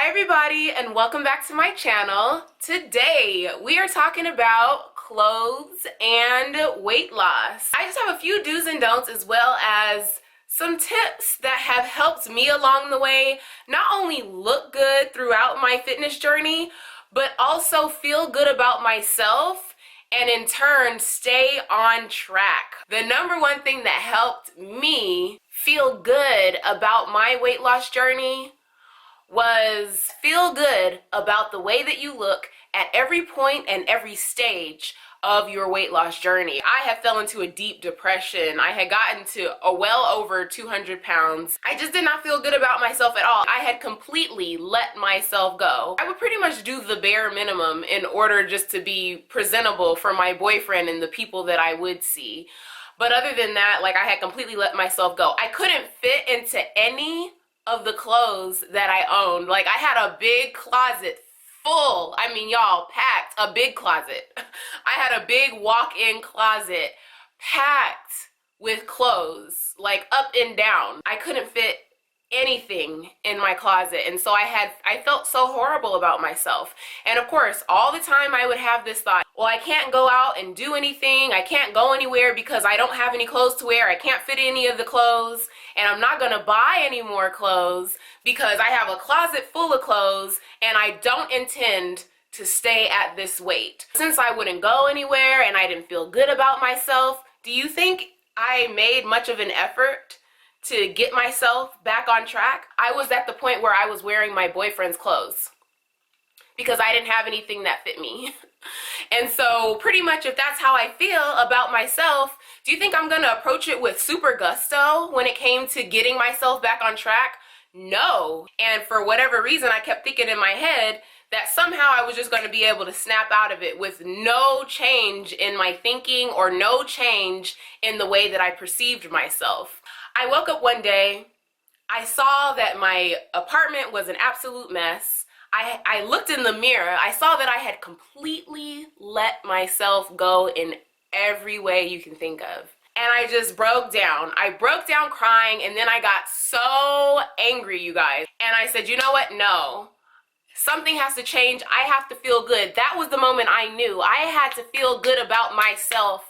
Hi everybody and welcome back to my channel. Today we are talking about clothes and weight loss. I just have a few do's and don'ts as well as some tips that have helped me along the way not only look good throughout my fitness journey, but also feel good about myself and in turn stay on track. The number one thing that helped me feel good about my weight loss journey was feel good about the way that you look at every point and every stage of your weight loss journey. I had fell into a deep depression. I had gotten to well over 200 pounds. I just did not feel good about myself at all. I had completely let myself go. I would pretty much do the bare minimum in order just to be presentable for my boyfriend and the people that I would see. But other than that, like, I had completely let myself go. I couldn't fit into any of the clothes that I owned. Like, I had a big closet full, I mean, y'all, packed, a big closet. I had a big walk-in closet packed with clothes, like up and down. I couldn't fit anything in my closet, and so I felt so horrible about myself. And of course, all the time I would have this thought, well, I can't go out and do anything, I can't go anywhere because I don't have any clothes to wear, I can't fit any of the clothes, and I'm not gonna buy any more clothes because I have a closet full of clothes and I don't intend to stay at this weight. Since I wouldn't go anywhere and I didn't feel good about myself, do you think I made much of an effort to get myself back on track? I was at the point where I was wearing my boyfriend's clothes because I didn't have anything that fit me. And so pretty much if that's how I feel about myself, do you think I'm gonna approach it with super gusto when it came to getting myself back on track? No. And for whatever reason, I kept thinking in my head that somehow I was just going to be able to snap out of it with no change in my thinking or no change in the way that I perceived myself. I woke up one day, I saw that my apartment was an absolute mess. I looked in the mirror, I saw that I had completely let myself go in every way you can think of. And I just broke down. I broke down crying, and then I got so angry, you guys. And I said, you know what? No. Something has to change. I have to feel good. That was the moment I knew. I had to feel good about myself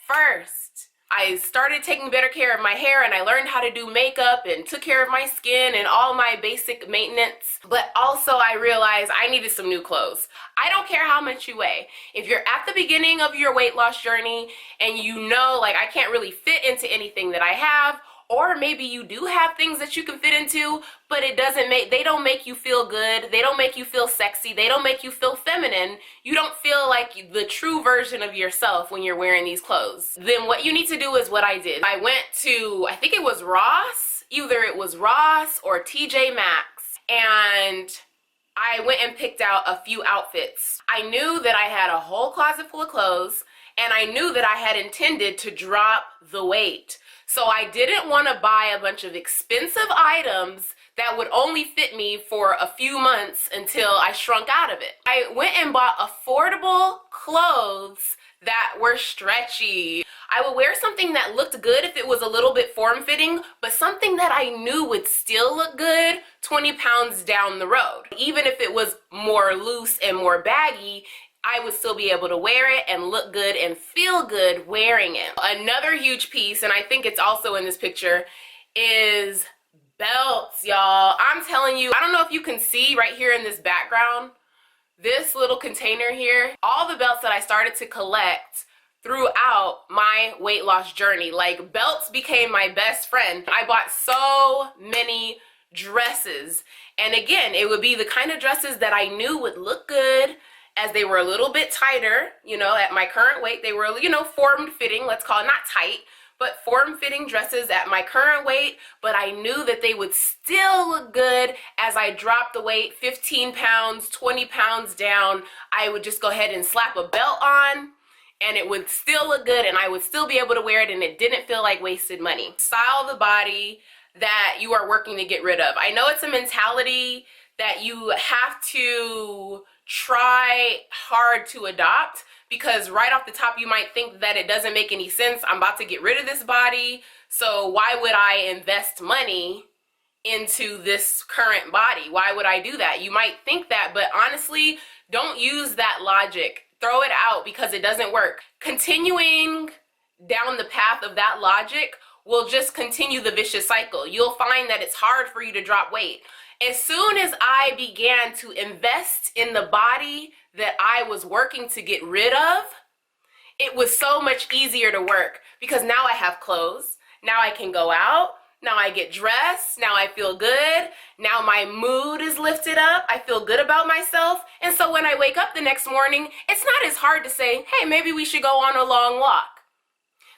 first. I started taking better care of my hair, and I learned how to do makeup and took care of my skin and all my basic maintenance. But also I realized I needed some new clothes. I don't care how much you weigh. If you're at the beginning of your weight loss journey and you know, like, I can't really fit into anything that I have, or maybe you do have things that you can fit into, but they don't make you feel good, they don't make you feel sexy, they don't make you feel feminine, you don't feel like the true version of yourself when you're wearing these clothes, then what you need to do is what I did. I went to, I think it was Ross, either it was Ross or TJ Maxx, and I went and picked out a few outfits. I knew that I had a whole closet full of clothes, and I knew that I had intended to drop the weight. So I didn't want to buy a bunch of expensive items that would only fit me for a few months until I shrunk out of it. I went and bought affordable clothes that were stretchy. I would wear something that looked good if it was a little bit form-fitting, but something that I knew would still look good 20 pounds down the road. Even if it was more loose and more baggy, I would still be able to wear it and look good and feel good wearing it. Another huge piece, and I think it's also in this picture, is belts, y'all. I'm telling you, I don't know if you can see right here in this background, this little container here, all the belts that I started to collect throughout my weight loss journey. Like, belts became my best friend. I bought so many dresses, and again, it would be the kind of dresses that I knew would look good, as they were a little bit tighter, you know, at my current weight. They were, you know, form-fitting, let's call it, not tight, but form-fitting dresses at my current weight, but I knew that they would still look good as I dropped the weight 15 pounds, 20 pounds down. I would just go ahead and slap a belt on, and it would still look good, and I would still be able to wear it, and it didn't feel like wasted money. Style the body that you are working to get rid of. I know it's a mentality that you have to try hard to adopt, because right off the top you might think that it doesn't make any sense. I'm about to get rid of this body, so why would I invest money into this current body. Why would I do that? You might think that, but honestly, don't use that logic. Throw it out because it doesn't work. Continuing down the path of that logic will just continue the vicious cycle. You'll find that it's hard for you to drop weight. As soon as I began to invest in the body that I was working to get rid of, it was so much easier to work because now I have clothes. Now I can go out. Now I get dressed. Now I feel good. Now my mood is lifted up. I feel good about myself. And so when I wake up the next morning, it's not as hard to say, hey, maybe we should go on a long walk.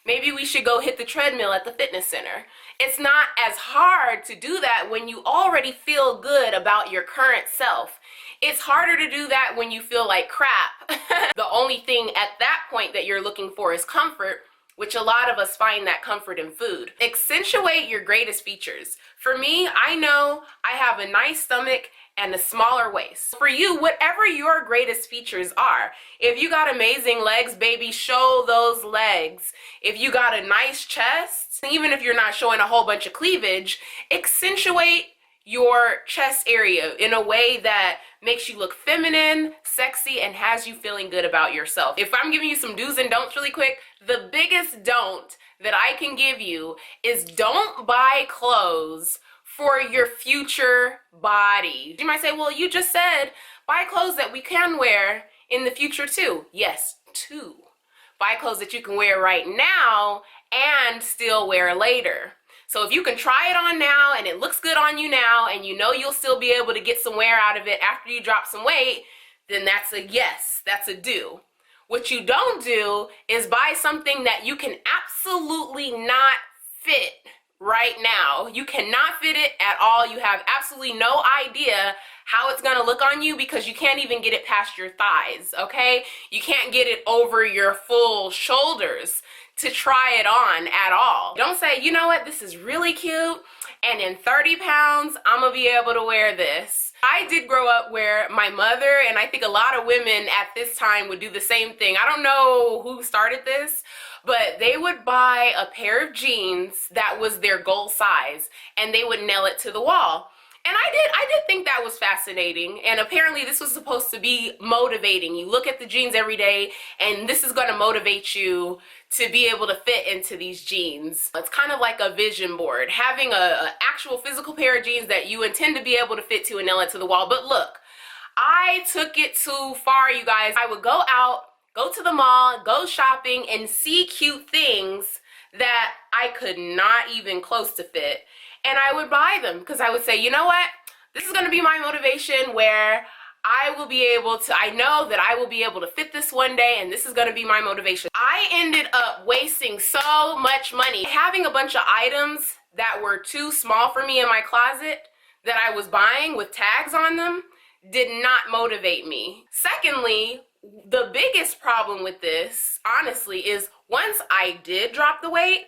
Maybe we should go hit the treadmill at the fitness center. It's not as hard to do that when you already feel good about your current self. It's harder to do that when you feel like crap. The only thing at that point that you're looking for is comfort, which a lot of us find that comfort in food. Accentuate your greatest features. For me, I know I have a nice stomach and a smaller waist. For you, whatever your greatest features are, if you got amazing legs, baby, show those legs. If you got a nice chest, even if you're not showing a whole bunch of cleavage, accentuate your chest area in a way that makes you look feminine, sexy, and has you feeling good about yourself. If I'm giving you some do's and don'ts really quick, the biggest don't that I can give you is don't buy clothes for your future body. You might say, well, you just said buy clothes that we can wear in the future too. Yes, too. Buy clothes that you can wear right now and still wear later. So if you can try it on now and it looks good on you now and you know you'll still be able to get some wear out of it after you drop some weight, then that's a yes, that's a do. What you don't do is buy something that you can absolutely not fit right now. You cannot fit it at all. You have absolutely no idea how it's gonna look on you because you can't even get it past your thighs, okay? You can't get it over your full shoulders to try it on at all. Don't say, you know what, this is really cute, and in 30 pounds, I'm gonna be able to wear this. I did grow up where my mother, and I think a lot of women at this time would do the same thing. I don't know who started this, but they would buy a pair of jeans that was their goal size, and they would nail it to the wall. And I did think that was fascinating, and apparently this was supposed to be motivating. You look at the jeans every day, and this is going to motivate you to be able to fit into these jeans. It's kind of like a vision board, having a actual physical pair of jeans that you intend to be able to fit to and nail it to the wall. But look, I took it too far, you guys. I would go out, go to the mall, go shopping, and see cute things that I could not even close to fit. And I would buy them because I would say, you know what? This is going to be my motivation where I will be able to, I know that I will be able to fit this one day, and this is going to be my motivation. I ended up wasting so much money having a bunch of items that were too small for me in my closet that I was buying with tags on them did not motivate me. Secondly, the biggest problem with this, honestly, is once I did drop the weight,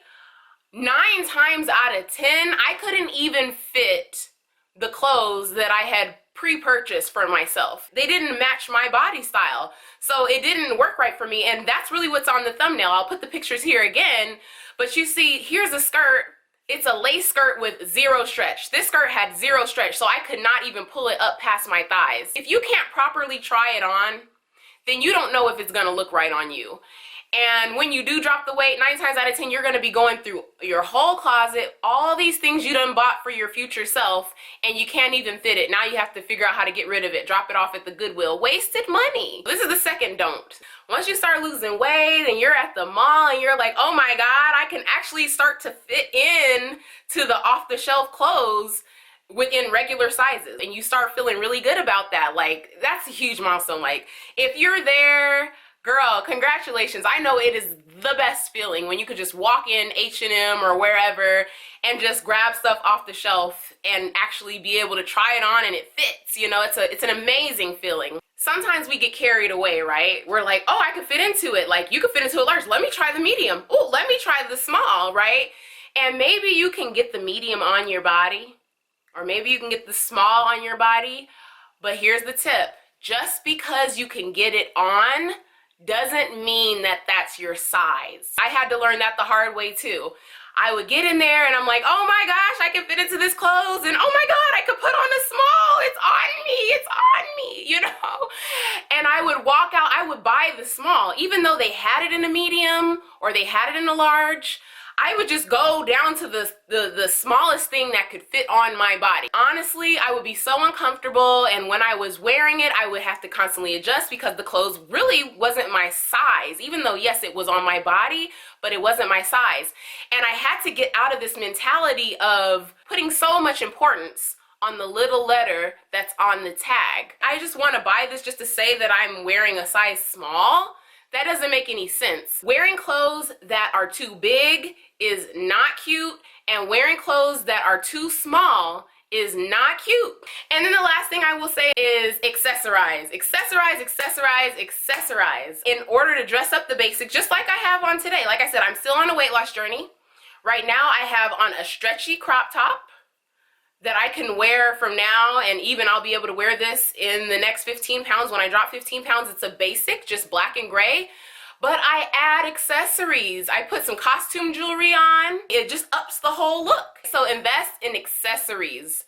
9 times out of 10, I couldn't even fit the clothes that I had pre-purchased for myself. They didn't match my body style, so it didn't work right for me, and that's really what's on the thumbnail. I'll put the pictures here again, but you see, here's a skirt. It's a lace skirt with 0 stretch. This skirt had 0 stretch, so I could not even pull it up past my thighs. If you can't properly try it on, then you don't know if it's gonna look right on you. And when you do drop the weight, 9 times out of 10, you're going to be going through your whole closet, all these things you done bought for your future self, and you can't even fit it. Now you have to figure out how to get rid of it, drop it off at the Goodwill. Wasted money. This is the second don't. Once you start losing weight and you're at the mall and you're like, oh my God, I can actually start to fit in to the off-the-shelf clothes within regular sizes, and you start feeling really good about that. Like, that's a huge milestone. Like, if you're there, girl, congratulations. I know it is the best feeling when you could just walk in H&M or wherever and just grab stuff off the shelf and actually be able to try it on and it fits. You know, it's an amazing feeling. Sometimes we get carried away, right? We're like, oh, I could fit into it. Like, you could fit into a large. Let me try the medium. Oh, let me try the small, right? And maybe you can get the medium on your body, or maybe you can get the small on your body. But here's the tip. Just because you can get it on doesn't mean that that's your size. I had to learn that the hard way too. I would get in there and I'm like, oh my gosh, I can fit into this clothes, and oh my God, I could put on a small, it's on me, you know? And I would walk out, I would buy the small, even though they had it in a medium or they had it in a large. I would just go down to the smallest thing that could fit on my body. Honestly, I would be so uncomfortable, and when I was wearing it, I would have to constantly adjust because the clothes really wasn't my size, even though, yes, it was on my body, but it wasn't my size. And I had to get out of this mentality of putting so much importance on the little letter that's on the tag. I just want to buy this just to say that I'm wearing a size small. That doesn't make any sense. Wearing clothes that are too big is not cute, and wearing clothes that are too small is not cute. And then the last thing I will say is accessorize. Accessorize, accessorize, accessorize. In order to dress up the basics, just like I have on today. Like I said, I'm still on a weight loss journey. Right now I have on a stretchy crop top that I can wear from now, and even I'll be able to wear this in the next 15 pounds. When I drop 15 pounds, it's a basic, just black and gray. But I add accessories. I put some costume jewelry on. It just ups the whole look. So invest in accessories.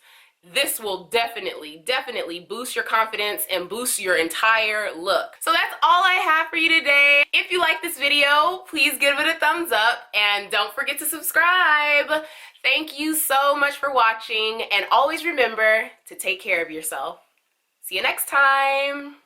This will definitely, definitely boost your confidence and boost your entire look. So that's all I have for you today. If you like this video, please give it a thumbs up and don't forget to subscribe. Thank you so much for watching, and always remember to take care of yourself. See you next time.